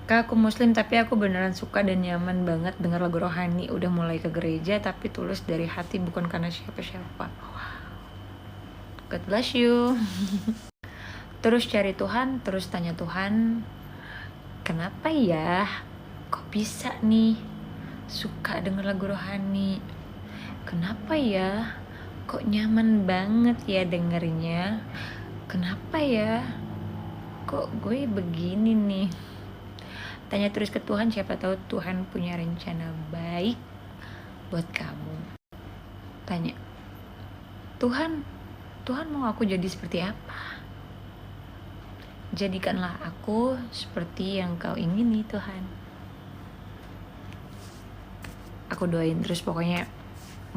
Kak, aku muslim tapi aku beneran suka dan nyaman banget denger lagu rohani. Udah mulai ke gereja tapi tulus dari hati, bukan karena siapa-siapa. God bless you. Terus cari Tuhan, terus tanya Tuhan, kenapa ya kok bisa nih suka denger lagu rohani? Kenapa ya kok nyaman banget ya dengernya? Kenapa ya kok gue begini nih? Tanya terus ke Tuhan, siapa tahu Tuhan punya rencana baik buat kamu. Tanya, Tuhan, Tuhan mau aku jadi seperti apa? Jadikanlah aku seperti yang kau ingini, Tuhan. Aku doain terus pokoknya,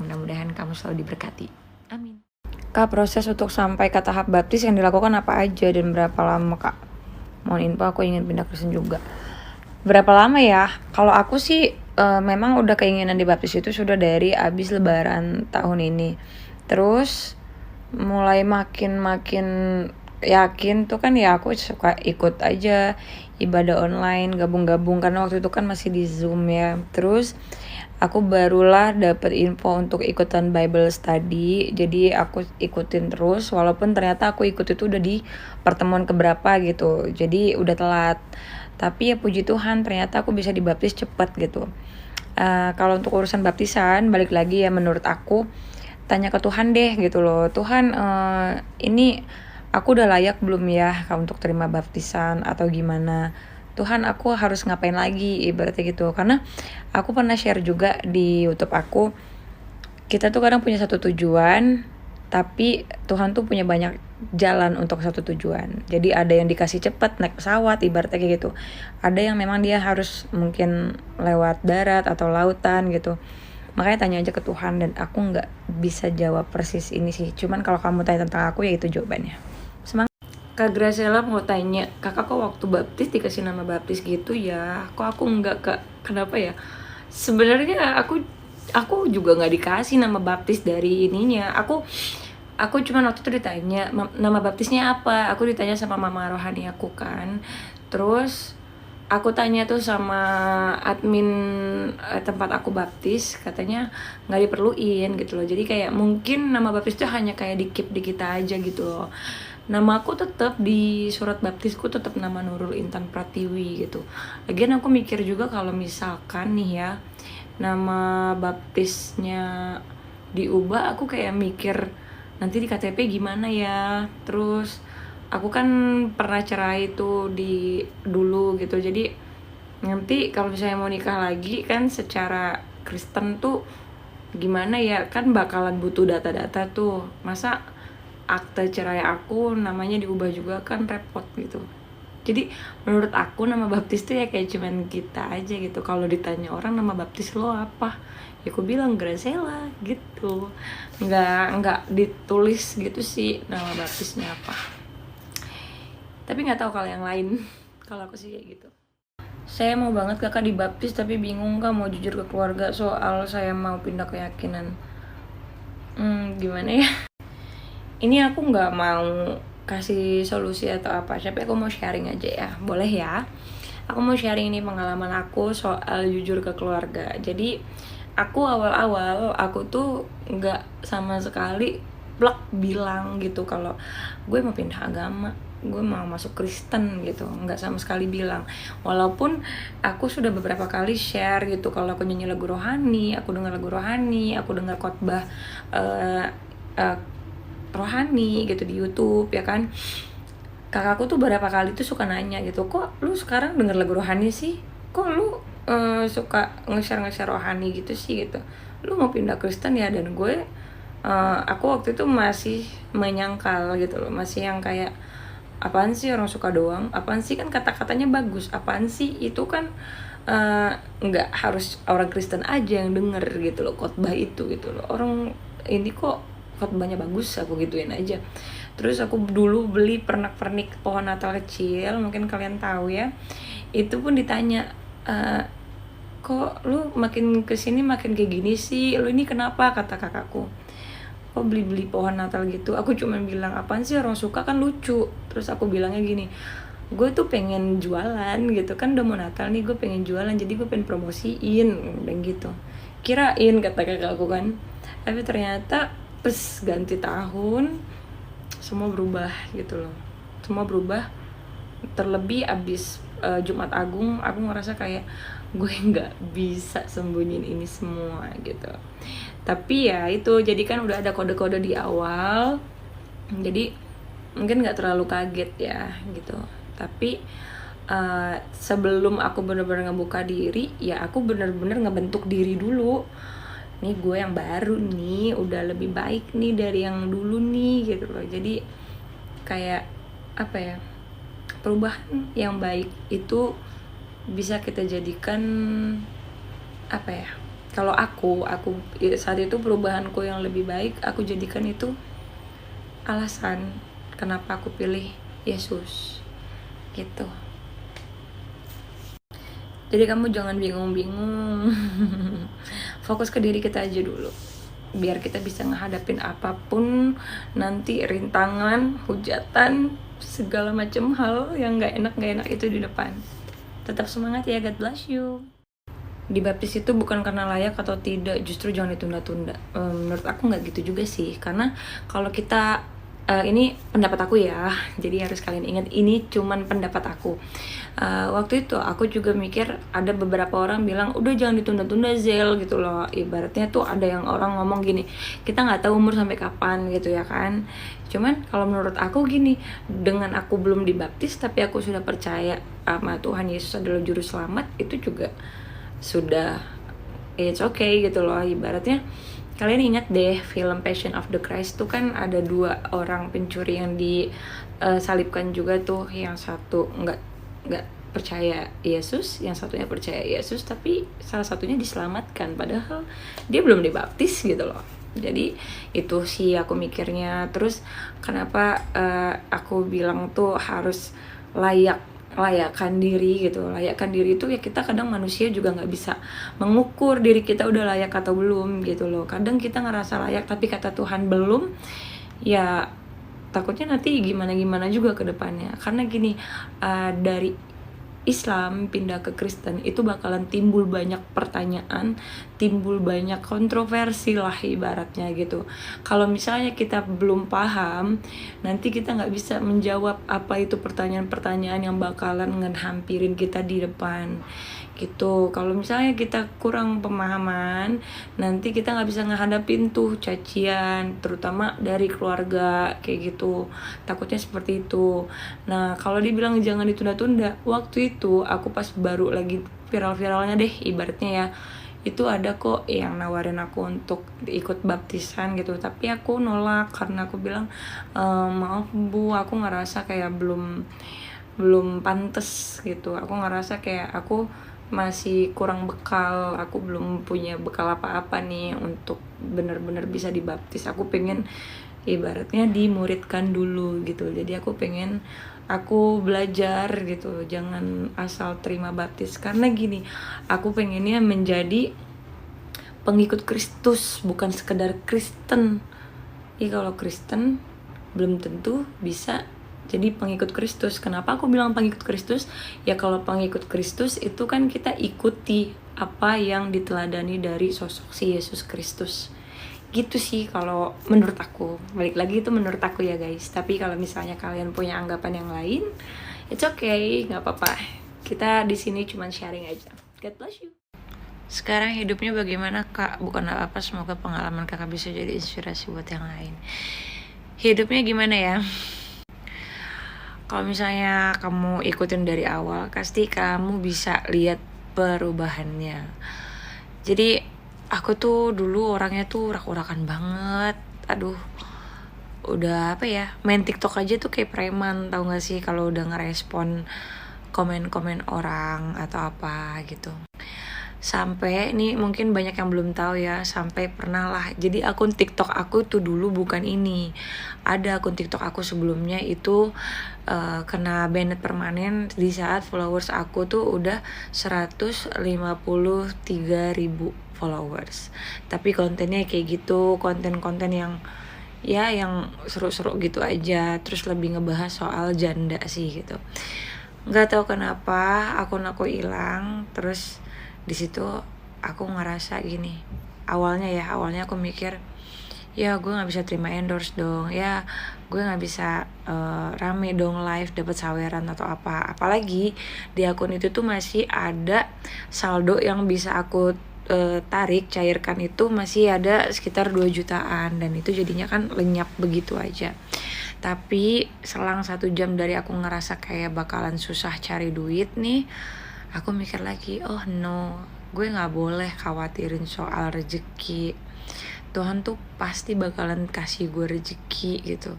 mudah-mudahan kamu selalu diberkati. Amin. Kak, proses untuk sampai ke tahap baptis yang dilakukan apa aja dan berapa lama, Kak? Mohon info, aku ingin pindah Kristen juga. Berapa lama ya? Kalau aku sih memang udah keinginan dibaptis itu sudah dari abis lebaran tahun ini. Terus mulai makin yakin tuh kan ya aku suka ikut aja ibadah online, gabung-gabung karena waktu itu kan masih di Zoom ya. Terus aku barulah dapet info untuk ikutan Bible study, jadi aku ikutin terus walaupun ternyata aku ikut itu udah di pertemuan keberapa gitu, jadi udah telat. Tapi ya puji Tuhan ternyata aku bisa dibaptis cepet gitu. Kalau untuk urusan baptisan balik lagi ya, menurut aku tanya ke Tuhan deh gitu loh. Tuhan, ini aku udah layak belum ya untuk terima baptisan atau gimana? Tuhan, aku harus ngapain lagi ibaratnya gitu. Karena aku pernah share juga di YouTube aku, kita tuh kadang punya satu tujuan, tapi Tuhan tuh punya banyak jalan untuk satu tujuan. Jadi ada yang dikasih cepat naik pesawat ibaratnya kayak gitu. Ada yang memang dia harus mungkin lewat darat atau lautan gitu. Makanya tanya aja ke Tuhan, dan aku nggak bisa jawab persis ini sih. Cuman kalau kamu tanya tentang aku ya itu jawabannya. Semangat. Kak Graciela mau tanya, kakak kok waktu baptis dikasih nama baptis gitu ya? Kok aku nggak, Kak? Kenapa ya? Sebenarnya aku juga nggak dikasih nama baptis dari ininya. Aku cuma waktu itu ditanya nama baptisnya apa. Aku ditanya sama mama rohani aku kan. Terus aku tanya tuh sama admin tempat aku baptis, katanya nggak diperluin gitu loh. Jadi kayak mungkin nama baptis tuh hanya kayak di-keep di kita aja gitu loh. Nama aku tetap di surat baptisku tetap nama Nurul Intan Pratiwi gitu. Lagian aku mikir juga kalau misalkan nih ya nama baptisnya diubah, aku kayak mikir nanti di KTP gimana ya. Terus aku kan pernah cerai tuh di dulu gitu, jadi nanti kalau misalnya mau nikah lagi kan secara Kristen tuh gimana ya, kan bakalan butuh data-data tuh. Masa akte cerai aku namanya diubah juga, kan repot gitu. Jadi menurut aku nama baptis tuh ya kayak cuman kita aja gitu. Kalau ditanya orang nama baptis lo apa, ya aku bilang Graciela gitu. Nggak ditulis gitu sih nama baptisnya apa. Tapi nggak tahu kalau yang lain. Kalau aku sih kayak gitu. Saya mau banget kakak dibaptis tapi bingung kak mau jujur ke keluarga soal saya mau pindah keyakinan. Gimana ya? Ini aku nggak mau kasih solusi atau apa, tapi aku mau sharing aja ya, boleh ya? Aku mau sharing ini pengalaman aku soal jujur ke keluarga. Jadi aku awal-awal aku tuh nggak sama sekali blak bilang gitu kalau gue mau pindah agama, gue mau masuk Kristen gitu, nggak sama sekali bilang. Walaupun aku sudah beberapa kali share gitu kalau aku nyanyi lagu rohani, aku dengar lagu rohani, aku dengar khotbah rohani gitu di YouTube ya kan. Kakakku tuh beberapa kali tuh suka nanya gitu, kok lu sekarang denger lagu rohani sih, kok lu suka nge-share rohani gitu sih gitu, lu mau pindah Kristen ya? Dan gue aku waktu itu masih menyangkal gitu loh, masih yang kayak apaan sih orang suka doang, apaan sih kan kata-katanya bagus, apaan sih itu kan nggak harus orang Kristen aja yang denger gitu loh khotbah itu gitu loh, orang ini kok khotbahnya bagus, aku gituin aja. Terus aku dulu beli pernak-pernik pohon Natal kecil, mungkin kalian tahu ya, itu pun ditanya, kok lu makin kesini makin kayak gini sih, lu ini kenapa, kata kakakku, kok beli-beli pohon Natal gitu. Aku cuma bilang apaan sih orang suka kan lucu. Terus aku bilangnya gini, gue tuh pengen jualan gitu kan, udah mau Natal nih, gue pengen jualan, jadi gue pengen promosiin dan gitu. Kirain kata kakak aku kan, tapi ternyata pas ganti tahun semua berubah gitu loh, semua berubah. Terlebih abis Jumat Agung, aku ngerasa kayak gue nggak bisa sembunyiin ini semua gitu. Tapi ya itu, jadi kan udah ada kode-kode di awal, jadi mungkin nggak terlalu kaget ya gitu. Tapi sebelum aku bener-bener ngebuka diri, ya aku bener-bener ngebentuk diri dulu. Nih gue yang baru nih, udah lebih baik nih dari yang dulu nih gitu loh. Jadi kayak apa ya, perubahan yang baik itu bisa kita jadikan apa ya, kalau aku saat itu perubahanku yang lebih baik, aku jadikan itu alasan kenapa aku pilih Yesus gitu. Jadi kamu jangan bingung-bingung. Fokus ke diri kita aja dulu, biar kita bisa ngehadapin apapun nanti, rintangan, hujatan, segala macam hal yang nggak enak itu di depan. Tetap semangat ya, God bless you. Dibaptis itu bukan karena layak atau tidak, justru jangan ditunda-tunda. Menurut aku nggak gitu juga sih, karena kalau kita ini pendapat aku ya, jadi harus kalian ingat ini cuman pendapat aku. Waktu itu aku juga mikir, ada beberapa orang bilang udah jangan ditunda-tunda Zel gitu loh. Ibaratnya tuh ada yang orang ngomong gini, kita nggak tahu umur sampai kapan gitu ya kan. Cuman kalau menurut aku gini, dengan aku belum dibaptis tapi aku sudah percaya sama Tuhan Yesus adalah juru selamat, itu juga sudah it's okay gitu loh. Ibaratnya kalian ingat deh film Passion of the Christ tuh kan ada 2 orang pencuri yang disalibkan juga tuh. Yang satu nggak percaya Yesus, yang satunya percaya Yesus, tapi salah satunya diselamatkan padahal dia belum dibaptis gitu loh. Jadi itu sih aku mikirnya. Terus kenapa aku bilang tuh harus layakkan diri gitu. Layakkan diri itu ya, kita kadang manusia juga nggak bisa mengukur diri kita udah layak atau belum gitu loh. Kadang kita ngerasa layak tapi kata Tuhan belum, ya takutnya nanti gimana juga ke depannya. Karena gini, dari Islam pindah ke Kristen itu bakalan timbul banyak pertanyaan, timbul banyak kontroversi lah ibaratnya gitu. Kalau misalnya kita belum paham, nanti kita nggak bisa menjawab apa itu pertanyaan-pertanyaan yang bakalan ngehampirin kita di depan gitu. Kalau misalnya kita kurang pemahaman, nanti kita nggak bisa ngehadapin tuh cacian, terutama dari keluarga kayak gitu. Takutnya seperti itu. Nah kalau dibilang jangan ditunda-tunda, waktu itu aku pas baru lagi viral-viralnya deh ibaratnya ya, itu ada kok yang nawarin aku untuk ikut baptisan gitu, tapi aku nolak karena aku bilang maaf Bu, aku ngerasa kayak belum pantes gitu. Aku ngerasa kayak aku masih kurang bekal, aku belum punya bekal apa-apa nih untuk benar-benar bisa dibaptis. Aku pengen ibaratnya dimuridkan dulu gitu. Jadi aku belajar gitu, jangan asal terima baptis. Karena gini, aku pengennya menjadi pengikut Kristus, bukan sekedar Kristen. Kalau Kristen belum tentu bisa jadi pengikut Kristus. Kenapa aku bilang pengikut Kristus? Ya kalau pengikut Kristus itu kan kita ikuti apa yang diteladani dari sosok si Yesus Kristus. Gitu sih kalau menurut aku. Balik lagi itu menurut aku ya guys. Tapi kalau misalnya kalian punya anggapan yang lain, it's okay, nggak apa-apa. Kita di sini cuma sharing aja. God bless you. Sekarang hidupnya bagaimana Kak? Bukan apa-apa, semoga pengalaman Kakak bisa jadi inspirasi buat yang lain. Hidupnya gimana ya? Kalau misalnya kamu ikutin dari awal, pasti kamu bisa lihat perubahannya. Jadi aku tuh dulu orangnya tuh urak-urakan banget. Aduh, udah apa ya, main TikTok aja tuh kayak preman, tau gak sih kalau udah ngerespon komen-komen orang atau apa gitu. Sampai ini mungkin banyak yang belum tahu ya, sampai pernah lah, jadi akun TikTok aku tuh dulu bukan ini, ada akun TikTok aku sebelumnya itu kena banned permanen di saat followers aku tuh udah 153.000 followers. Tapi kontennya kayak gitu, konten-konten yang ya yang seru-seru gitu aja, terus lebih ngebahas soal janda sih gitu. Nggak tahu kenapa akun aku hilang. Terus di situ aku ngerasa gini, awalnya aku mikir, ya gue nggak bisa terima endorse dong, ya gue nggak bisa rame dong live dapat saweran atau apa. Apalagi di akun itu tuh masih ada saldo yang bisa aku tarik, cairkan itu masih ada sekitar 2 jutaan, dan itu jadinya kan lenyap begitu aja. Tapi selang 1 jam dari aku ngerasa kayak bakalan susah cari duit nih, aku mikir lagi, oh no, gue gak boleh khawatirin soal rezeki. Tuhan tuh pasti bakalan kasih gue rezeki gitu.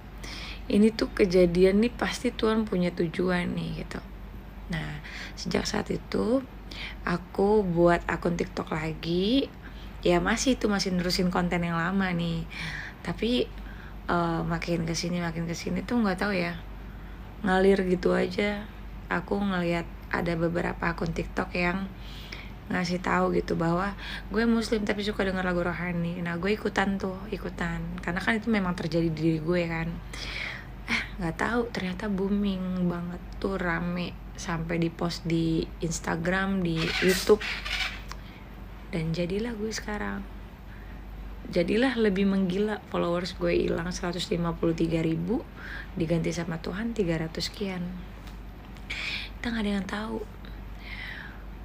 Ini tuh kejadian nih pasti Tuhan punya tujuan nih gitu. Nah, sejak saat itu aku buat akun TikTok lagi. Ya masih nerusin konten yang lama nih. Tapi makin kesini tuh nggak tahu ya, ngalir gitu aja. Aku ngelihat ada beberapa akun TikTok yang ngasih tahu gitu bahwa gue muslim tapi suka denger lagu rohani. Nah gue ikutan karena kan itu memang terjadi di diri gue kan. Nggak tahu ternyata booming banget tuh, rame sampai di post di Instagram, di YouTube, dan jadilah gue sekarang. Jadilah lebih menggila, followers gue hilang 153.000 diganti sama Tuhan 300 sekian. Kita nggak ada yang tahu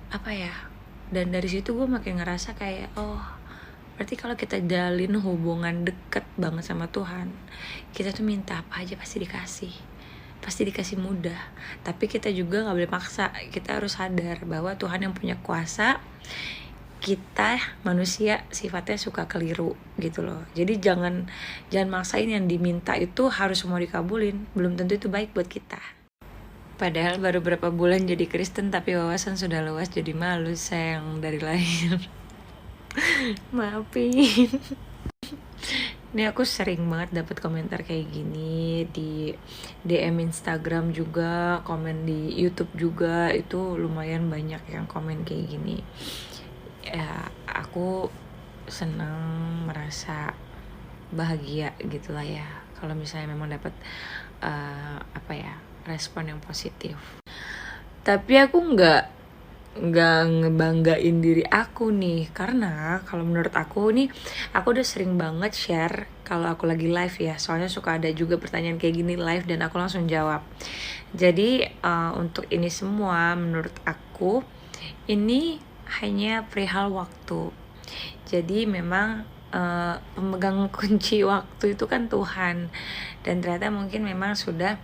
apa ya. Dan dari situ gue makin ngerasa kayak, oh berarti kalau kita jalin hubungan deket banget sama Tuhan, kita tuh minta apa aja pasti dikasih mudah. Tapi kita juga nggak boleh maksa. Kita harus sadar bahwa Tuhan yang punya kuasa. Kita manusia sifatnya suka keliru gitu loh. Jadi jangan maksain yang diminta itu harus semua dikabulin. Belum tentu itu baik buat kita. Padahal baru berapa bulan jadi Kristen tapi wawasan sudah luas, jadi malu sayang dari lahir. Maafin. Ini aku sering banget dapat komentar kayak gini di DM Instagram juga, komen di YouTube juga, itu lumayan banyak yang komen kayak gini. Ya aku senang, merasa bahagia gitulah ya kalau misalnya memang dapat respon yang positif. Tapi aku nggak ngebanggain diri aku nih, karena kalau menurut aku nih, aku udah sering banget share kalau aku lagi live ya, soalnya suka ada juga pertanyaan kayak gini live dan aku langsung jawab. Jadi untuk ini semua menurut aku ini hanya perihal waktu. Jadi memang pemegang kunci waktu itu kan Tuhan, dan ternyata mungkin memang sudah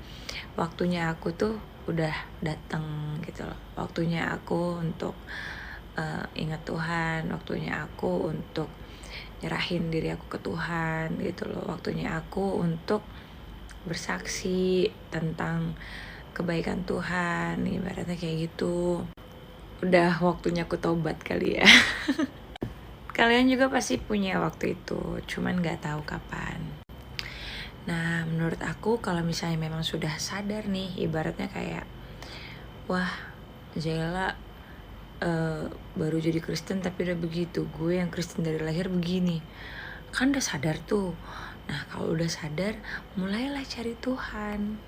waktunya aku tuh udah datang gitu loh. Waktunya aku untuk ingat Tuhan, waktunya aku untuk nyerahin diri aku ke Tuhan gitu loh. Waktunya aku untuk bersaksi tentang kebaikan Tuhan, ibaratnya kayak gitu. Udah waktunya aku tobat kali ya. Kalian juga pasti punya waktu itu, cuman gak tahu kapan. Nah, menurut aku kalau misalnya memang sudah sadar nih, ibaratnya kayak, wah, Zela baru jadi Kristen tapi udah begitu, gue yang Kristen dari lahir begini. Kan udah sadar tuh. Nah, kalau udah sadar, mulailah cari Tuhan.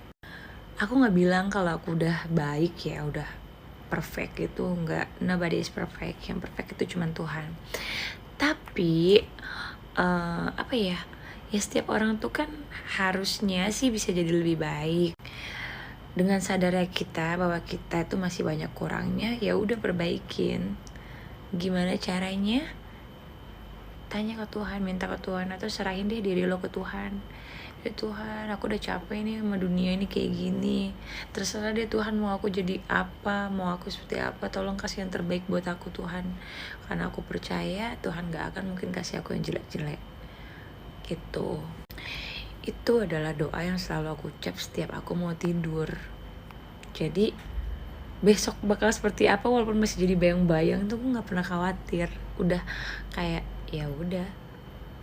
Aku gak bilang kalau aku udah baik ya, udah perfect gitu, nggak. Nobody is perfect. Yang perfect itu cuma Tuhan. Tapi ya setiap orang tuh kan harusnya sih bisa jadi lebih baik. Dengan sadarnya kita bahwa kita itu masih banyak kurangnya, ya udah perbaikin. Gimana caranya? Tanya ke Tuhan, minta ke Tuhan, atau serahin deh diri lo ke Tuhan. Ya Tuhan, aku udah capek nih sama dunia ini kayak gini. Terserah deh Tuhan, mau aku jadi apa, mau aku seperti apa. Tolong kasih yang terbaik buat aku Tuhan. Karena aku percaya Tuhan gak akan mungkin kasih aku yang jelek-jelek. Gitu. Itu adalah doa yang selalu aku ucap setiap aku mau tidur. Jadi besok bakal seperti apa walaupun masih jadi bayang-bayang, itu aku gak pernah khawatir. Udah kayak ya udah,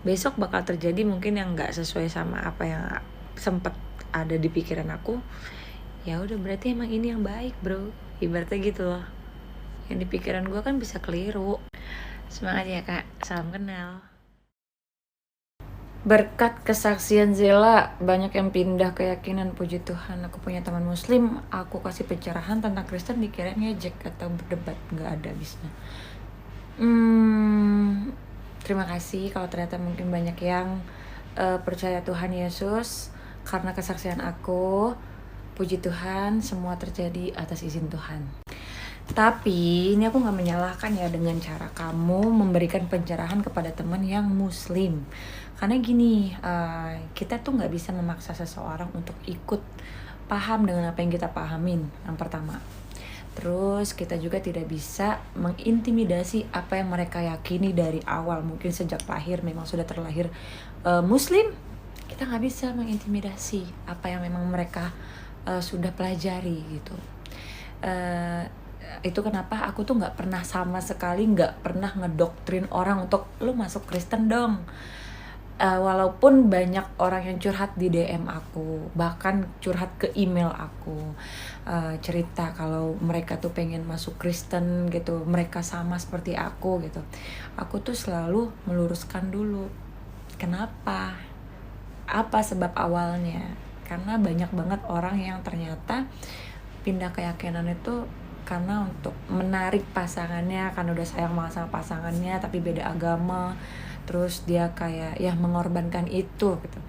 besok bakal terjadi mungkin yang nggak sesuai sama apa yang sempat ada di pikiran aku. Ya udah, berarti emang ini yang baik bro, ibaratnya gitu loh. Yang di pikiran gue kan bisa keliru. Semangat ya kak, salam kenal. Berkat kesaksian Zela, banyak yang pindah keyakinan, puji Tuhan. Aku punya teman muslim, aku kasih pencerahan tentang Kristen dikira ngejek atau berdebat, nggak ada habisnya. Terima kasih kalau ternyata mungkin banyak yang percaya Tuhan Yesus karena kesaksian aku. Puji Tuhan, semua terjadi atas izin Tuhan. Tapi ini aku gak menyalahkan ya dengan cara kamu memberikan pencerahan kepada teman yang muslim. Karena gini, kita tuh gak bisa memaksa seseorang untuk ikut paham dengan apa yang kita pahamin, yang pertama. Terus kita juga tidak bisa mengintimidasi apa yang mereka yakini dari awal. Mungkin sejak lahir memang sudah terlahir muslim, kita gak bisa mengintimidasi apa yang memang mereka sudah pelajari gitu. Itu kenapa aku tuh nggak pernah sama sekali nggak pernah ngedoktrin orang untuk lu masuk Kristen dong. Walaupun banyak orang yang curhat di DM aku, bahkan curhat ke email aku, cerita kalau mereka tuh pengen masuk Kristen gitu, mereka sama seperti aku gitu. Aku tuh selalu meluruskan dulu, kenapa, apa sebab awalnya. Karena banyak banget orang yang ternyata pindah keyakinan itu karena untuk menarik pasangannya, karena udah sayang banget sama pasangannya tapi beda agama, terus dia kayak ya mengorbankan itu gitu.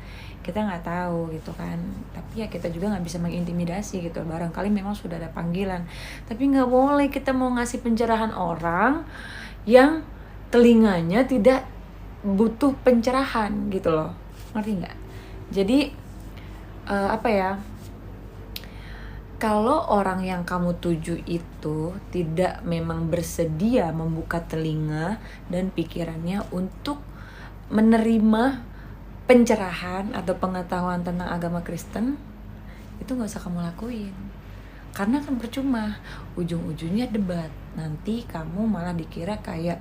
Kita nggak tahu gitu kan, tapi ya kita juga nggak bisa mengintimidasi gitu. Barangkali memang sudah ada panggilan, tapi nggak boleh kita mau ngasih pencerahan orang yang telinganya tidak butuh pencerahan gitu loh, ngerti nggak? Jadi kalau orang yang kamu tuju itu tidak memang bersedia membuka telinga dan pikirannya untuk menerima pencerahan atau pengetahuan tentang agama Kristen, itu gak usah kamu lakuin. Karena kan percuma, ujung-ujungnya debat. Nanti kamu malah dikira kayak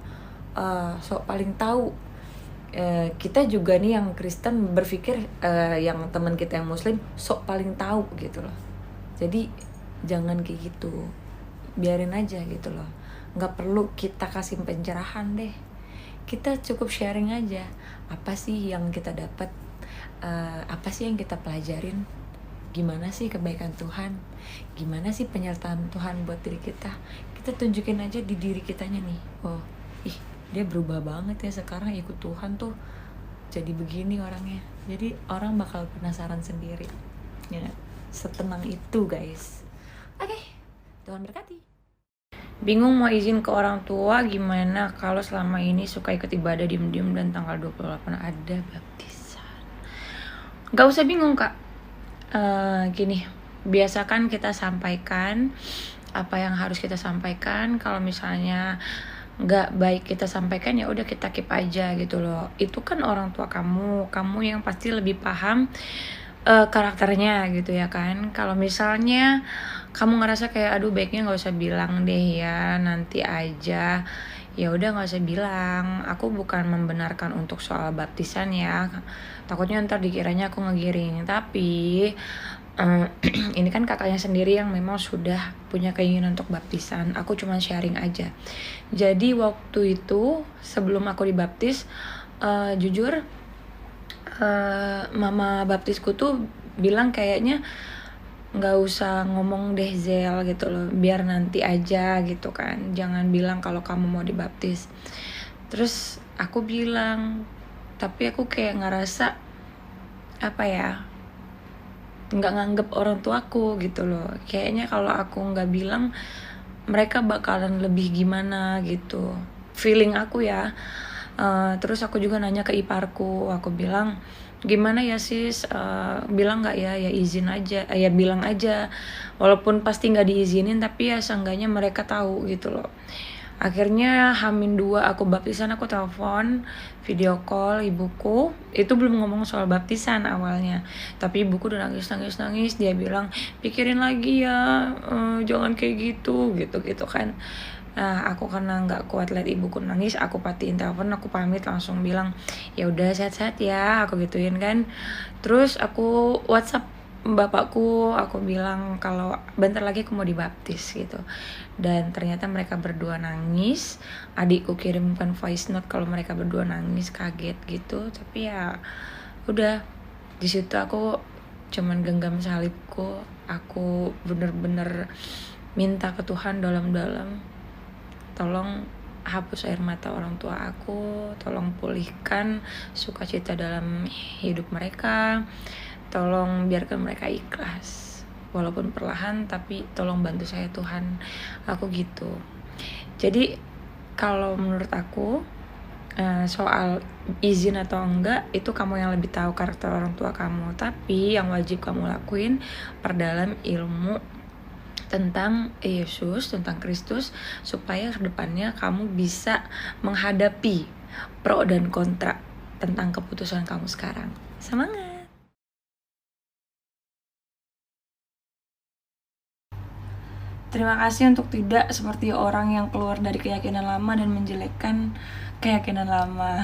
sok paling tahu. Kita juga nih yang Kristen berpikir yang teman kita yang muslim sok paling tahu gitu loh. Jadi jangan kayak gitu, biarin aja gitu loh. Nggak perlu kita kasih pencerahan deh, kita cukup sharing aja. Apa sih yang kita dapat, apa sih yang kita pelajarin, gimana sih kebaikan Tuhan, gimana sih penyertaan Tuhan buat diri kita. Kita tunjukin aja di diri kitanya nih, oh dia berubah banget ya sekarang ikut Tuhan tuh jadi begini orangnya. Jadi orang bakal penasaran sendiri ya, setenang itu guys. Oke, Tuhan berkati. Bingung mau izin ke orang tua gimana kalau selama ini suka ikut ibadah diem-diem dan tanggal 28 ada baptisan. Gak usah bingung kak, gini, biasakan kita sampaikan apa yang harus kita sampaikan. Kalau misalnya nggak baik kita sampaikan, ya udah kita keep aja gitu loh. Itu kan orang tua kamu yang pasti lebih paham karakternya gitu ya kan. Kalau misalnya kamu ngerasa kayak aduh baiknya nggak usah bilang deh ya, nanti aja, ya udah nggak usah bilang. Aku bukan membenarkan untuk soal baptisan ya, takutnya ntar dikiranya aku ngegiring. Tapi ini kan kakaknya sendiri yang memang sudah punya keinginan untuk baptisan. Aku cuma sharing aja. Jadi waktu itu sebelum aku dibaptis, jujur mama baptisku tuh bilang kayaknya nggak usah ngomong deh Zel gitu loh, biar nanti aja gitu kan, jangan bilang kalau kamu mau dibaptis. Terus aku bilang, tapi aku kayak ngerasa nggak nganggep orang tuaku gitu loh. Kayaknya kalau aku nggak bilang mereka bakalan lebih gimana gitu, feeling aku ya. Terus aku juga nanya ke iparku, aku bilang gimana ya sis, bilang nggak ya izin aja, ya bilang aja walaupun pasti nggak diizinin, tapi ya seenggaknya mereka tahu gitu loh. Akhirnya H-2 aku baptisan, aku telepon video call ibuku. Itu belum ngomong soal baptisan awalnya, tapi ibuku udah nangis. Dia bilang pikirin lagi ya, jangan kayak gitu kan. Nah aku karena nggak kuat lihat ibuku nangis, aku matiin telepon, aku pamit langsung bilang ya udah sehat-sehat ya, aku gituin kan. Terus aku WhatsApp bapakku, aku bilang kalau bentar lagi aku mau dibaptis gitu. Dan ternyata mereka berdua nangis. Adikku kirimkan voice note kalau mereka berdua nangis, kaget gitu. Tapi ya Udah di situ aku cuman genggam salibku, aku bener-bener minta ke Tuhan dalam-dalam, tolong hapus air mata orang tua aku, tolong pulihkan sukacita dalam hidup mereka, tolong biarkan mereka ikhlas walaupun perlahan, tapi tolong bantu saya Tuhan. Aku gitu. Jadi kalau menurut aku soal izin atau enggak itu kamu yang lebih tahu karakter orang tua kamu, tapi yang wajib kamu lakuin perdalam ilmu tentang Yesus, tentang Kristus, supaya kedepannya kamu bisa menghadapi pro dan kontra tentang keputusan kamu sekarang. Semangat! Terima kasih untuk tidak seperti orang yang keluar dari keyakinan lama dan menjelekkan keyakinan lama.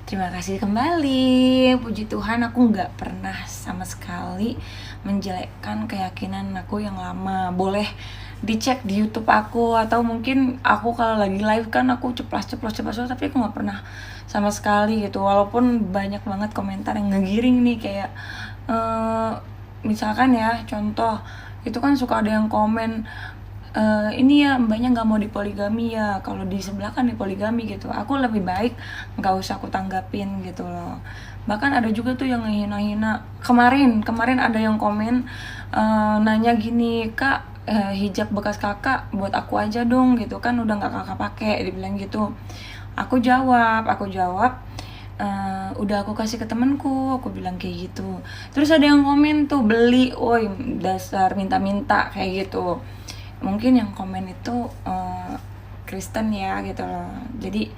Terima kasih kembali. Puji Tuhan aku nggak pernah sama sekali menjelekkan keyakinan aku yang lama. Boleh dicek di YouTube aku, atau mungkin aku kalau lagi live kan aku ceplas tapi aku nggak pernah sama sekali gitu. Walaupun banyak banget komentar yang ngegiring nih, kayak misalkan ya contoh, itu kan suka ada yang komen ini ya mbaknya nggak mau dipoligami ya, kalau di sebelah kan dipoligami gitu. Aku lebih baik nggak usah aku tanggapin gitu loh. Bahkan ada juga tuh yang ngehina-hina. Kemarin ada yang komen nanya gini, kak hijab bekas kakak buat aku aja dong gitu kan, udah nggak kakak pakai, dibilang gitu. Aku jawab udah aku kasih ke temenku, aku bilang kayak gitu. Terus ada yang komen tuh, beli, woi dasar minta-minta kayak gitu. Mungkin yang komen itu Kristen ya gitu loh. Jadi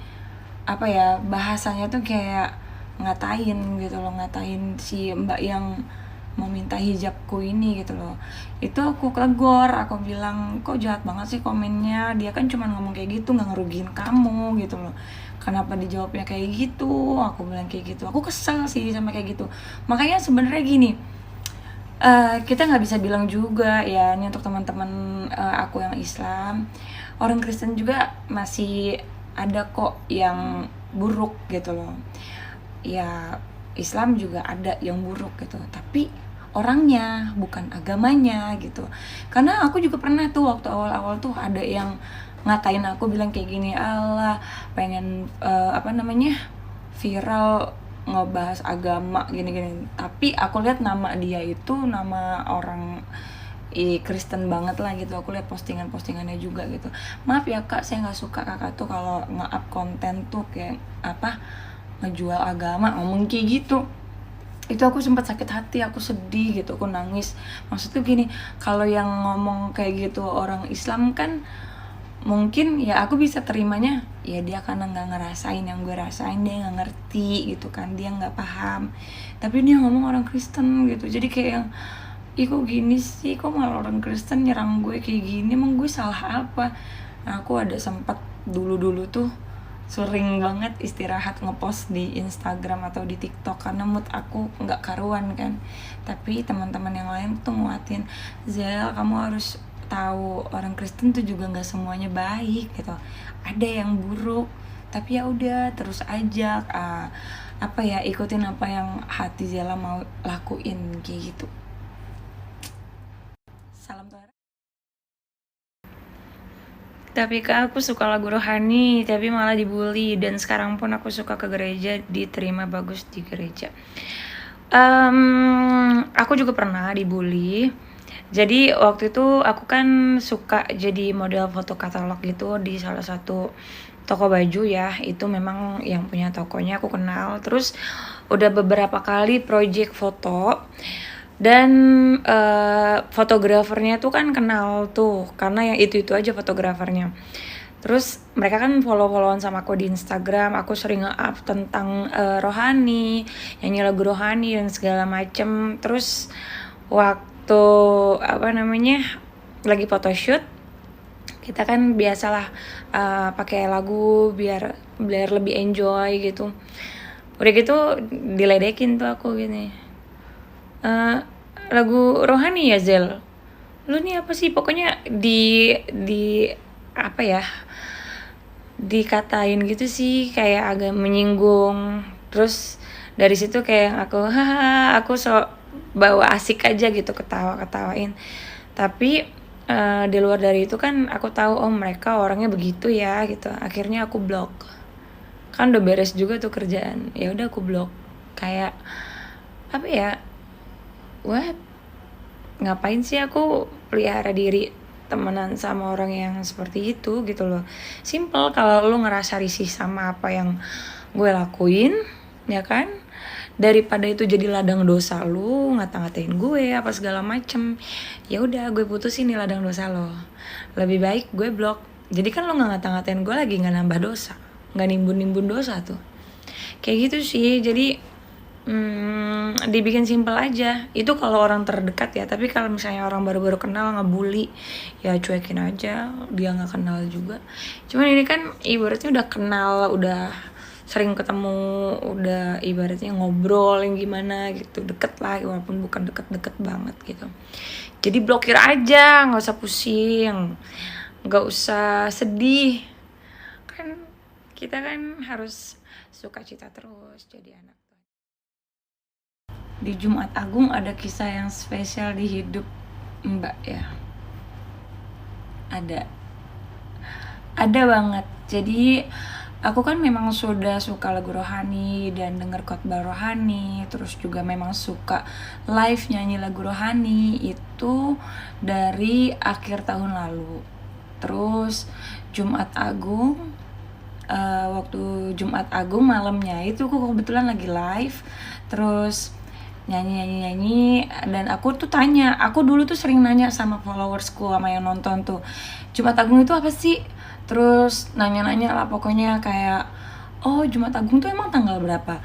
apa ya, bahasanya tuh kayak ngatain gitu loh, ngatain si mbak yang meminta hijabku ini gitu loh. Itu aku tegur, aku bilang kok jahat banget sih komennya, dia kan cuma ngomong kayak gitu, nggak ngerugiin kamu gitu loh, kenapa dijawabnya kayak gitu. Aku bilang kayak gitu, aku kesel sih sama kayak gitu. Makanya sebenarnya gini, kita nggak bisa bilang juga ya, ini untuk teman-teman aku yang Islam, orang Kristen juga masih ada kok yang buruk gitu loh. Ya Islam juga ada yang buruk gitu, tapi orangnya bukan agamanya gitu. Karena aku juga pernah tuh waktu awal-awal tuh ada yang ngatain aku, bilang kayak gini, Allah pengen viral ngebahas agama gini-gini. Tapi aku lihat nama dia itu nama orang Kristen banget lah gitu. Aku lihat postingannya juga gitu. Maaf ya kak, saya nggak suka kakak tuh kalau nge-up konten tuh kayak ngejual agama, ngomong kayak gitu. Itu aku sempat sakit hati, aku sedih gitu, aku nangis. Maksudnya gini, kalau yang ngomong kayak gitu orang Islam kan mungkin ya aku bisa terimanya, ya dia karena nggak ngerasain yang gue rasain, dia nggak ngerti gitu kan, dia nggak paham. Tapi dia ngomong orang Kristen gitu, jadi kayak yang ih kok gini sih, kok malah orang Kristen nyerang gue kayak gini, emang gue salah apa? Nah, aku ada sempat dulu tuh sering banget istirahat ngepost di Instagram atau di TikTok karena mood aku nggak karuan kan. Tapi teman-teman yang lain tuh nguatin, Zel kamu harus tahu orang Kristen tuh juga nggak semuanya baik gitu, ada yang buruk. Tapi ya udah terus aja ikutin apa yang hati Zela mau lakuin kayak gitu. Salam Tuhan. Tapi kak aku suka lagu rohani tapi malah dibully, dan sekarang pun aku suka ke gereja, diterima bagus di gereja. Aku juga pernah dibully. Jadi waktu itu aku kan suka jadi model foto katalog gitu di salah satu toko baju ya. Itu memang yang punya tokonya aku kenal. Terus udah beberapa kali project foto, dan fotografernya tuh kan kenal tuh karena yang itu aja fotografernya. Terus mereka kan follow-followan sama aku di Instagram. Aku sering nge-up tentang rohani, nyanyi lagu rohani dan segala macem. Terus waktu lagi photoshoot, kita kan biasalah pakai lagu biar lebih enjoy gitu. Udah gitu diledekin tuh aku gini, lagu rohani ya Zel, lu nih apa sih, pokoknya dikatain gitu sih, kayak agak menyinggung. Terus Dari situ kayak aku haha, aku bawa asik aja gitu, ketawain. Tapi di luar dari itu kan aku tahu oh mereka orangnya begitu ya gitu. Akhirnya aku blok. Kan udah beres juga tuh kerjaan. Ya udah aku blok. Kayak apa ya? What? Ngapain sih aku pelihara diri temenan sama orang yang seperti itu gitu loh. Simple, kalau lu ngerasa risih sama apa yang gue lakuin, ya kan, daripada itu jadi ladang dosa lu ngata-ngatain gue apa segala macem, ya udah gue putusin nih ladang dosa lo, lebih baik gue blok. Jadi kan lo nggak ngata-ngatain gue lagi, nggak nambah dosa, nggak nimbun dosa tuh, kayak gitu sih. Jadi dibikin simpel aja itu kalau orang terdekat ya. Tapi kalau misalnya orang baru-baru kenal ngebully, ya cuekin aja, dia nggak kenal juga. Cuman ini kan ibaratnya udah kenal, udah sering ketemu, udah ibaratnya ngobrol yang gimana gitu, deket lah walaupun bukan deket-deket banget gitu. Jadi blokir aja, nggak usah pusing, nggak usah sedih, kan kita kan harus sukacita terus jadi anak. Di Jumat Agung ada kisah yang spesial di hidup Mbak ya. Ada banget. Jadi aku kan memang sudah suka lagu rohani dan denger khotbah rohani, terus juga memang suka live nyanyi lagu rohani itu dari akhir tahun lalu. Terus Jumat Agung, waktu Jumat Agung malamnya itu aku kebetulan lagi live, terus nyanyi dan aku tuh tanya, aku dulu tuh sering nanya sama followersku sama yang nonton tuh, Jumat Agung itu apa sih? Terus nanya-nanya lah pokoknya kayak, oh Jumat Agung tuh emang tanggal berapa?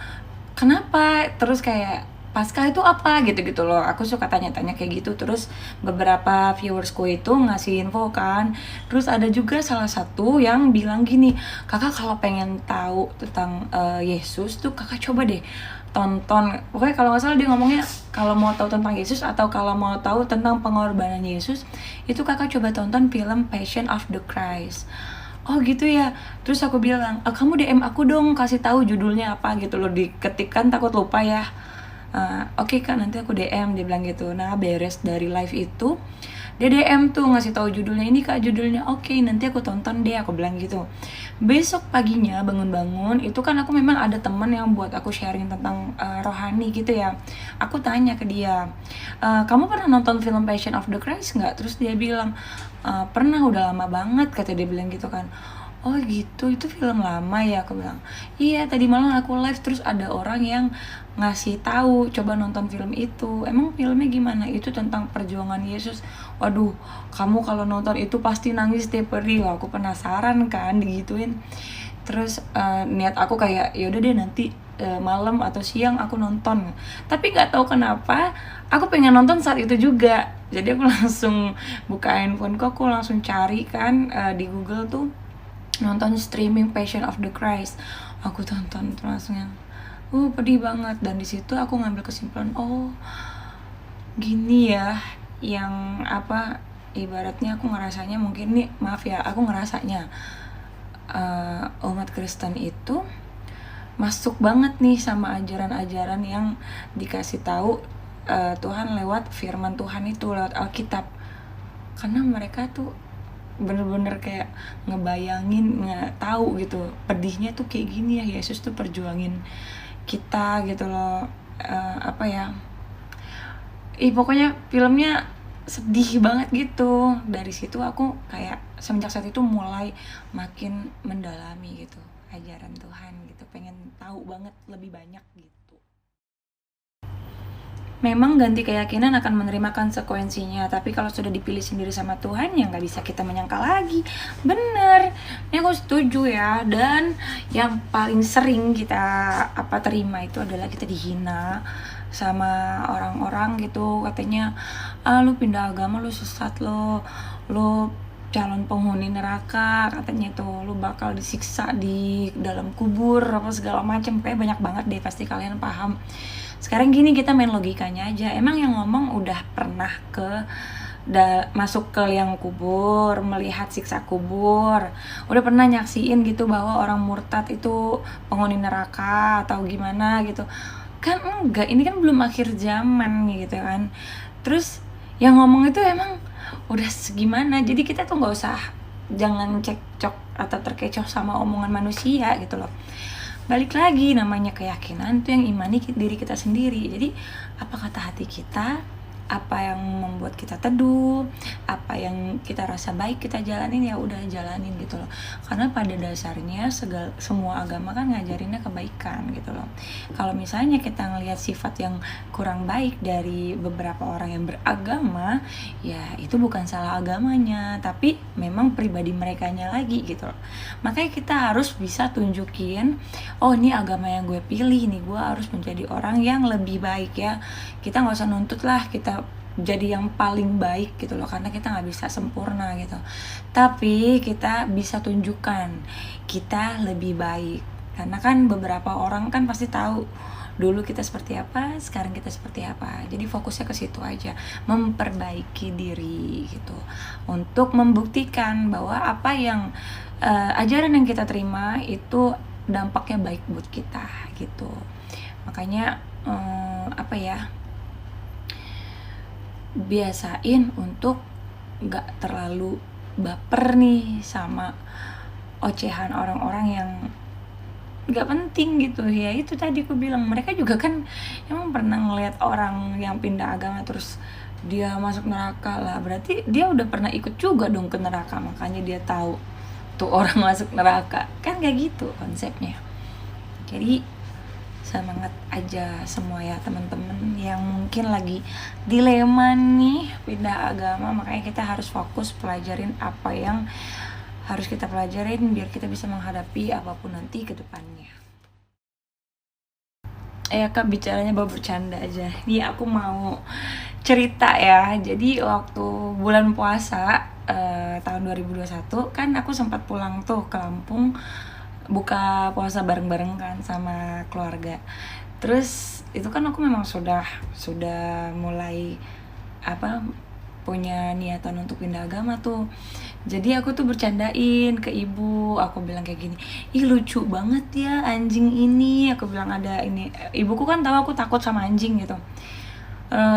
Kenapa? Terus kayak Paskah itu apa gitu-gitu loh. Aku suka tanya-tanya kayak gitu. Terus beberapa viewersku itu ngasih info kan. Terus ada juga salah satu yang bilang gini, kakak kalau pengen tahu tentang Yesus tuh kakak coba deh tonton. Pokoknya kalau nggak salah dia ngomongnya kalau mau tahu tentang Yesus atau kalau mau tahu tentang pengorbanan Yesus itu kakak coba tonton film Passion of the Christ. Oh gitu ya. Terus aku bilang, kamu DM aku dong, kasih tahu judulnya apa gitu loh, diketikkan takut lupa ya. Oke Kak, nanti aku DM, dia bilang gitu. Nah beres dari live itu dia DM tuh ngasih tahu judulnya, ini Kak judulnya. Oke, nanti aku tonton deh, aku bilang gitu. Besok paginya bangun-bangun itu kan aku memang ada teman yang buat aku sharing tentang rohani gitu ya. Aku tanya ke dia, kamu pernah nonton film Passion of the Christ nggak? Terus dia bilang, pernah, udah lama banget, kata dia bilang gitu kan. Oh gitu, itu film lama ya, aku bilang. Iya, tadi malam aku live terus ada orang yang ngasih tahu coba nonton film itu. Emang filmnya gimana? Itu tentang perjuangan Yesus. Waduh, kamu kalau nonton itu pasti nangis tiap hari. Wah, aku penasaran kan digituin. Terus niat aku kayak yaudah deh nanti malam atau siang aku nonton. Tapi nggak tahu kenapa aku pengen nonton saat itu juga. Jadi aku langsung buka handphoneku, aku langsung cari kan di Google tuh nonton streaming Passion of the Christ. Aku tonton langsung yang pedih banget. Dan di situ aku ngambil kesimpulan, oh gini ya yang apa, ibaratnya aku ngerasanya mungkin nih, maaf ya, aku ngerasanya umat Kristen itu masuk banget nih sama ajaran-ajaran yang dikasih tahu Tuhan lewat firman Tuhan itu, lewat Alkitab. Karena mereka tuh bener-bener kayak ngebayangin, nggak tahu gitu pedihnya tuh kayak gini ya, Yesus tuh perjuangin kita gitu loh. Apa ya, pokoknya filmnya sedih banget gitu. Dari situ aku kayak semenjak saat itu mulai makin mendalami gitu ajaran Tuhan gitu, pengen tahu banget lebih banyak gitu. Memang ganti keyakinan akan menerima konsekuensinya, tapi kalau sudah dipilih sendiri sama Tuhan ya nggak bisa kita menyangkal lagi. Bener, ini aku setuju ya. Dan yang paling sering kita terima itu adalah kita dihina sama orang-orang gitu. Katanya, lu pindah agama, lu sesat, lu calon penghuni neraka, katanya tuh lu bakal disiksa di dalam kubur apa segala macam. Kayak banyak banget deh, pasti kalian paham. Sekarang gini, kita main logikanya aja. Emang yang ngomong udah pernah masuk ke liang kubur, melihat siksa kubur, udah pernah nyaksiin gitu bahwa orang murtad itu penghuni neraka atau gimana gitu? Kan enggak, ini kan belum akhir zaman gitu kan. Terus yang ngomong itu emang udah segimana, jadi kita tuh nggak usah, jangan cekcok atau terkecoh sama omongan manusia gitu loh. Balik lagi, namanya keyakinan tuh yang imani diri kita sendiri. Jadi apa kata hati kita, apa yang membuat kita teduh, apa yang kita rasa baik kita jalanin, ya udah jalanin gitu loh. Karena pada dasarnya semua agama kan ngajarinnya kebaikan gitu loh. Kalau misalnya kita ngelihat sifat yang kurang baik dari beberapa orang yang beragama, ya itu bukan salah agamanya, tapi memang pribadi merekanya lagi gitu loh. Makanya kita harus bisa tunjukin, oh ini agama yang gue pilih nih, gue harus menjadi orang yang lebih baik ya. Kita nggak usah nuntut lah kita jadi yang paling baik gitu loh, karena kita nggak bisa sempurna gitu, tapi kita bisa tunjukkan kita lebih baik. Karena kan beberapa orang kan pasti tahu dulu kita seperti apa, sekarang kita seperti apa. Jadi fokusnya ke situ aja, memperbaiki diri gitu, untuk membuktikan bahwa apa yang ajaran yang kita terima itu dampaknya baik buat kita gitu. Makanya biasain untuk gak terlalu baper nih sama ocehan orang-orang yang gak penting gitu. Ya itu tadi aku bilang, mereka juga kan emang pernah ngeliat orang yang pindah agama terus dia masuk neraka lah, berarti dia udah pernah ikut juga dong ke neraka, makanya dia tahu tuh orang masuk neraka. Kan kayak gitu konsepnya. Jadi semangat aja semua ya teman-teman yang mungkin lagi dilema nih pindah agama. Makanya kita harus fokus pelajarin apa yang harus kita pelajarin biar kita bisa menghadapi apapun nanti ke depannya. Kak, bicaranya bawa bercanda aja. Nih aku mau cerita ya. Jadi waktu bulan puasa tahun 2021 kan aku sempat pulang tuh ke Lampung, buka puasa bareng-bareng kan sama keluarga. Terus itu kan aku memang sudah mulai punya niatan untuk pindah agama tuh. Jadi aku tuh bercandain ke ibu, aku bilang kayak gini, ih lucu banget ya anjing ini, aku bilang ada ini. Ibuku kan tahu aku takut sama anjing gitu.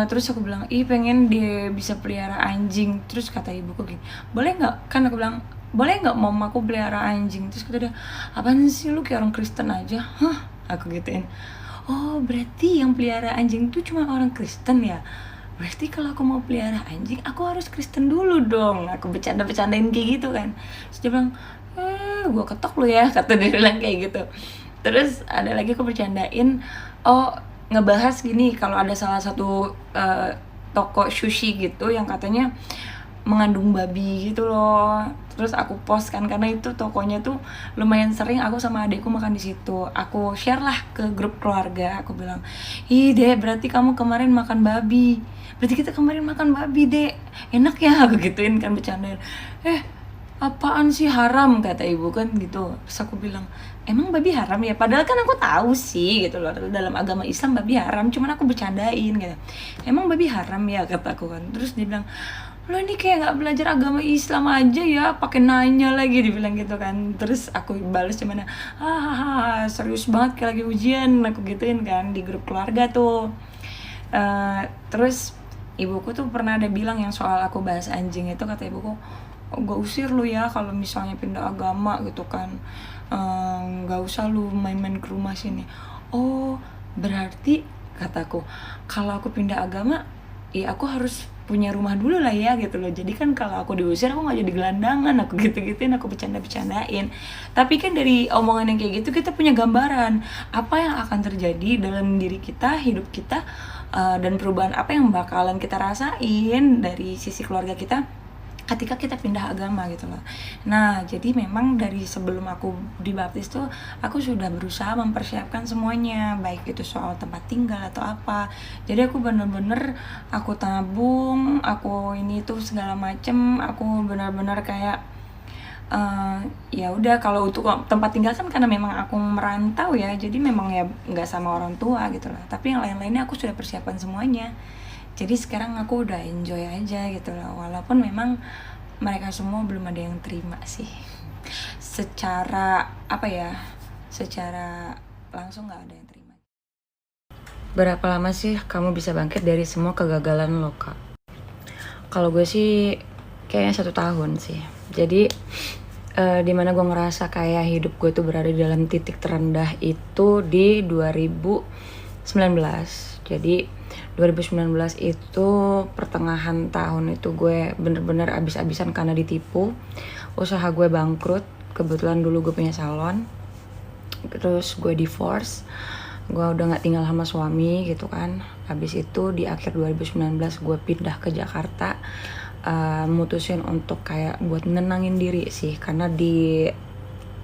Terus aku bilang, ih pengen dia bisa pelihara anjing. Terus kata ibuku gini, boleh nggak? Kan aku bilang, boleh nggak mom aku pelihara anjing? Terus kata dia, apaan sih lu kayak orang Kristen aja? Hah? Aku gituin. Oh berarti yang pelihara anjing itu cuma orang Kristen ya? Berarti kalau aku mau pelihara anjing aku harus Kristen dulu dong. Aku bercandain kayak gitu kan. Terus dia bilang, gue ketok lu ya, kata dia bilang kayak gitu. Terus ada lagi aku bercandain, ngebahas gini, kalau ada salah satu toko sushi gitu yang katanya mengandung babi gitu loh. Terus aku post kan, karena itu tokonya tuh lumayan sering aku sama adekku makan di situ. Aku share lah ke grup keluarga. Aku bilang, ih dek, berarti kamu kemarin makan babi. Berarti kita kemarin makan babi dek. Enak ya, aku gituin kan, bercandain. Apaan sih haram, kata ibu kan gitu. Terus aku bilang, emang babi haram ya? Padahal kan aku tahu sih gitu loh, dalam agama Islam babi haram, cuman aku bercandain gitu. Emang babi haram ya, kata aku kan. Terus dia bilang, lo ini kayak nggak belajar agama Islam aja ya, pakai nanya lagi, dibilang gitu kan. Terus aku balas cuman, serius banget kayak lagi ujian, aku gituin kan di grup keluarga tuh. Terus ibuku tuh pernah ada bilang yang soal aku bahas anjing itu, kata ibuku, gak usir lu ya kalau misalnya pindah agama gitu kan, gak usah lu main-main ke rumah sini. Oh berarti, kataku, kalau aku pindah agama ya aku harus punya rumah dulu lah ya gitu loh. Jadi kan kalau aku diusir aku gak jadi gelandangan, aku gitu-gituin, aku bercanda-bercandain. Tapi kan dari omongan yang kayak gitu kita punya gambaran apa yang akan terjadi dalam diri kita, hidup kita, dan perubahan apa yang bakalan kita rasain dari sisi keluarga kita ketika kita pindah agama gitu loh. Nah jadi memang dari sebelum aku dibaptis tuh aku sudah berusaha mempersiapkan semuanya, baik itu soal tempat tinggal atau apa. Jadi aku bener-bener aku tabung, aku ini tuh segala macem, aku bener-bener kayak ya udah. Kalau untuk tempat tinggal kan karena memang aku merantau ya, jadi memang ya nggak sama orang tua gitu lah. Tapi yang lain-lainnya aku sudah persiapan semuanya. Jadi sekarang aku udah enjoy aja gitu loh, walaupun memang mereka semua belum ada yang terima sih. Secara secara langsung nggak ada yang terima. Berapa lama sih kamu bisa bangkit dari semua kegagalan lo, Kak? Kalau gue sih kayaknya 1 tahun sih. Jadi dimana gue ngerasa kayak hidup gue tuh berada di dalam titik terendah itu di 2019. Jadi 2019 itu pertengahan tahun itu gue bener-bener abis-abisan karena ditipu. Usaha gue bangkrut. Kebetulan dulu gue punya salon. Terus gue divorce. Gue udah gak tinggal sama suami gitu kan. Habis itu di akhir 2019 gue pindah ke Jakarta, mutusin untuk kayak buat nenangin diri sih, karena di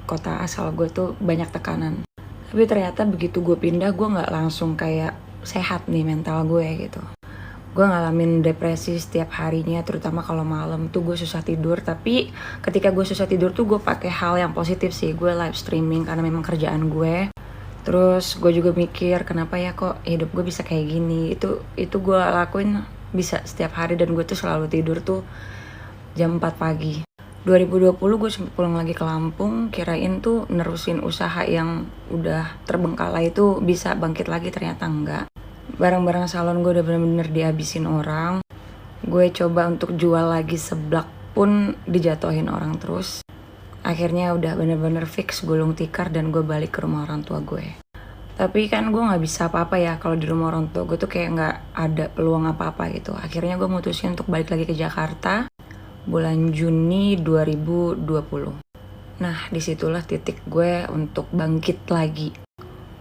kota asal gue tuh banyak tekanan. Tapi ternyata begitu gue pindah, gue gak langsung kayak sehat nih mental gue gitu. Gue ngalamin depresi setiap harinya, terutama kalau malam tuh gue susah tidur. Tapi ketika gue susah tidur tuh gue pakai hal yang positif sih. Gue live streaming karena memang kerjaan gue. Terus gue juga mikir kenapa ya kok hidup gue bisa kayak gini. Itu gue lakuin bisa setiap hari, dan gue tuh selalu tidur tuh jam 4 pagi. 2020 gue sempet pulang lagi ke Lampung, kirain tuh nerusin usaha yang udah terbengkalai itu bisa bangkit lagi, ternyata enggak. Barang-barang salon gue udah bener-bener dihabisin orang. Gue coba untuk jual lagi seblak pun dijatuhin orang terus. Akhirnya udah bener-bener fix gulung tikar dan gue balik ke rumah orang tua gue. Tapi kan gue gak bisa apa-apa ya kalau di rumah orang tua gue tuh kayak gak ada peluang apa-apa gitu. Akhirnya gue mutusin untuk balik lagi ke Jakarta bulan Juni 2020. Nah disitulah titik gue untuk bangkit lagi.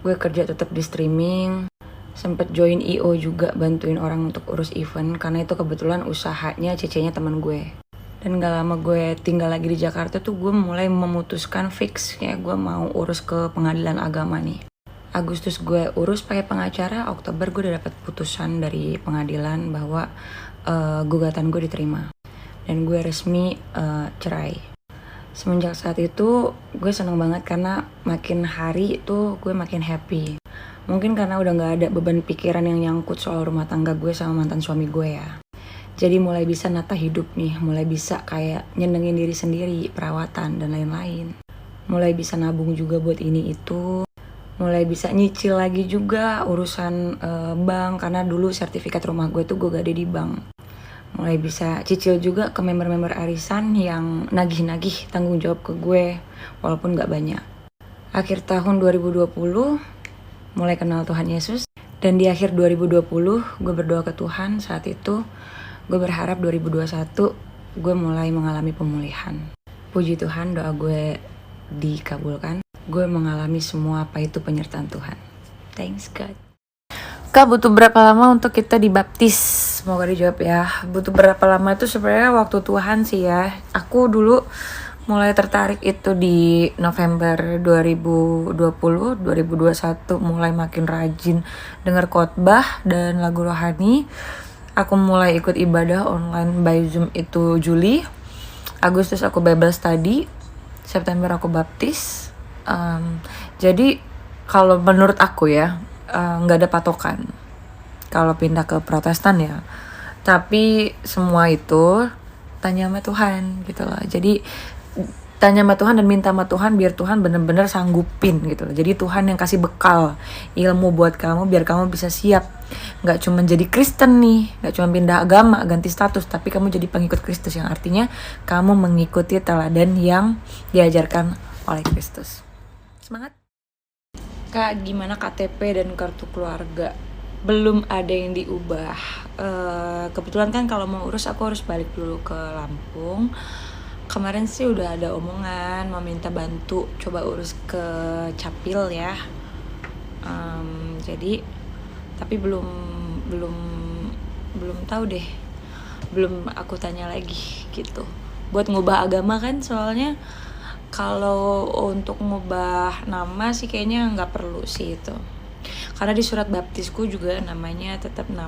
Gue kerja tetap di streaming, sempet join IO juga, bantuin orang untuk urus event karena itu kebetulan usahanya cece-nya teman gue. Dan gak lama gue tinggal lagi di Jakarta tuh gue mulai memutuskan fix kayak gue mau urus ke pengadilan agama nih. Agustus gue urus pakai pengacara, Oktober gue udah dapat putusan dari pengadilan bahwa gugatan gue diterima dan gue resmi cerai. Semenjak saat itu gue seneng banget karena makin hari itu gue makin happy. Mungkin karena udah gak ada beban pikiran yang nyangkut soal rumah tangga gue sama mantan suami gue ya. Jadi mulai bisa nata hidup nih, mulai bisa kayak nyenengin diri sendiri, perawatan dan lain-lain. Mulai bisa nabung juga buat ini itu. Mulai bisa nyicil lagi juga urusan bank, karena dulu sertifikat rumah gue tuh gue gak ada di bank. Mulai bisa cicil juga ke member-member arisan yang nagih-nagih tanggung jawab ke gue, walaupun gak banyak. Akhir tahun 2020, mulai kenal Tuhan Yesus. Dan di akhir 2020, gue berdoa ke Tuhan saat itu. Gue berharap 2021 gue mulai mengalami pemulihan. Puji Tuhan, doa gue dikabulkan. Gue mengalami semua apa itu penyertaan Tuhan. Thanks God. Kak, butuh berapa lama untuk kita dibaptis? Semoga dijawab ya. Butuh berapa lama itu sebenarnya waktu Tuhan sih ya. Aku dulu mulai tertarik itu di November 2020, 2021 mulai makin rajin dengar khotbah dan lagu rohani. Aku mulai ikut ibadah online by Zoom itu Juli. Agustus aku Bible study. September aku baptis. Jadi kalau menurut aku ya, gak ada patokan kalau pindah ke Protestan ya. Tapi semua itu tanya sama Tuhan gitu loh. Jadi tanya sama Tuhan dan minta sama Tuhan biar Tuhan bener-bener sanggupin gitu loh. Jadi Tuhan yang kasih bekal ilmu buat kamu biar kamu bisa siap. Gak cuma jadi Kristen nih, gak cuma pindah agama, ganti status, tapi kamu jadi pengikut Kristus, yang artinya kamu mengikuti teladan yang diajarkan oleh Kristus. Semangat. Kak, gimana KTP dan kartu keluarga? Belum ada yang diubah. Kebetulan kan kalau mau urus aku harus balik dulu ke Lampung. Kemarin sih udah ada omongan mau minta bantu coba urus ke Capil ya. Jadi tapi belum tahu deh. Belum aku tanya lagi gitu. Buat ngubah agama kan, soalnya kalau untuk ngubah nama sih kayaknya nggak perlu sih itu. Karena di surat baptisku juga namanya tetap nama